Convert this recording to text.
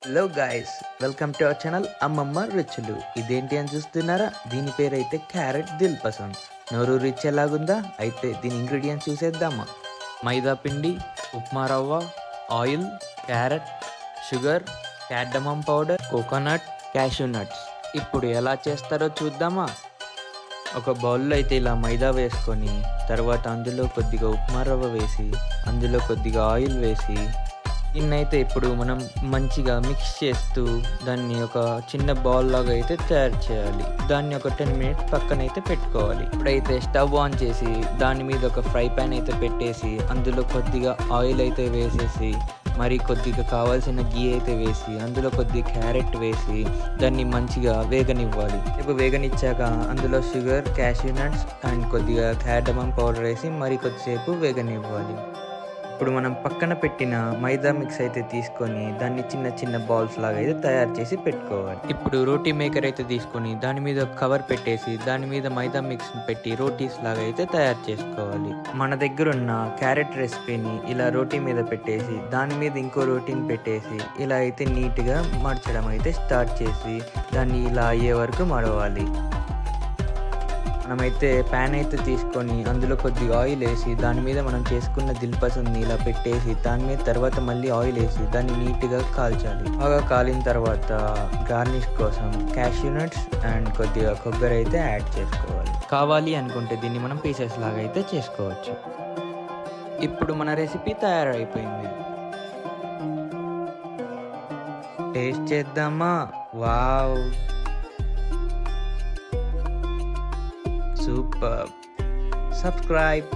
Hello guys, welcome to our channel అమ్మమ్మ రుచులు. ఇదేంటి అని చూస్తున్నారా? దీని పేరైతే క్యారెట్ దిల్ పసంద్. నోరు రిచ్ ఎలాగుందా? అయితే దీని ఇంగ్రీడియంట్స్ చూసేద్దామా. మైదా పిండి, upma rava, oil, carrot, sugar, cardamom powder, coconut, cashew nuts. ఇప్పుడు ఎలా చేస్తారో చూద్దామా. ఒక బౌల్లో అయితే ఇలా మైదా వేసుకొని, తర్వాత అందులో కొద్దిగా ఉప్మా రవ్వ వేసి, అందులో కొద్దిగా ఆయిల్ వేసి, దీన్నైతే ఇప్పుడు మనం మంచిగా మిక్స్ చేస్తూ దాన్ని ఒక చిన్న బాల్ లాగా అయితే తయారు చేయాలి. దాన్ని ఒక 10 మినిట్స్ పక్కనైతే పెట్టుకోవాలి. ఇప్పుడైతే స్టవ్ ఆన్ చేసి దాని మీద ఒక ఫ్రై పాన్ అయితే పెట్టేసి, అందులో కొద్దిగా ఆయిల్ అయితే వేసేసి, మరి కొద్దిగా కావాల్సిన గీ అయితే వేసి, అందులో కొద్దిగా క్యారెట్ వేసి దాన్ని మంచిగా వేగనివ్వాలి. ఇప్పుడు వేగనిచ్చాక అందులో షుగర్, క్యాషూ నట్స్ అండ్ కొద్దిగా క్యాడమమ్ పౌడర్ వేసి మరి కొద్దిసేపు వేగనివ్వాలి. ఇప్పుడు మనం పక్కన పెట్టిన మైదా మిక్స్ అయితే తీసుకొని దాన్ని చిన్న చిన్న బాల్స్ లాగా అయితే తయారు చేసి పెట్టుకోవాలి. ఇప్పుడు రోటీ మేకర్ అయితే తీసుకొని దాని మీద కవర్ పెట్టేసి దాని మీద మైదా మిక్స్ పెట్టి రోటీస్ లాగా అయితే తయారు చేసుకోవాలి. మన దగ్గర ఉన్న క్యారెట్ రెసిపీని ఇలా రోటీ మీద పెట్టేసి దాని మీద ఇంకో రోటీని పెట్టేసి ఇలా అయితే నీట్గా మడచడం అయితే స్టార్ట్ చేసి దాన్ని ఇలా అయ్యే వరకు మడవాలి. మనమైతే ప్యాన్ అయితే తీసుకొని అందులో కొద్దిగా ఆయిల్ వేసి దాని మీద మనం చేసుకున్న దిల్ పసంద్ని ఇలా పెట్టేసి దాని మీద తర్వాత మళ్ళీ ఆయిల్ వేసి దాన్ని నీట్గా కాల్చాలి. బాగా కాలిన తర్వాత గార్నిష్ కోసం క్యాష్యూ నట్స్ అండ్ కొద్దిగా కొబ్బరి అయితే యాడ్ చేసుకోవాలి. కావాలి అనుకుంటే దీన్ని మనం పీసెస్ లాగా అయితే చేసుకోవచ్చు. ఇప్పుడు మన రెసిపీ తయారైపోయింది. టేస్ట్ చేద్దామా? Wow, super. Subscribe.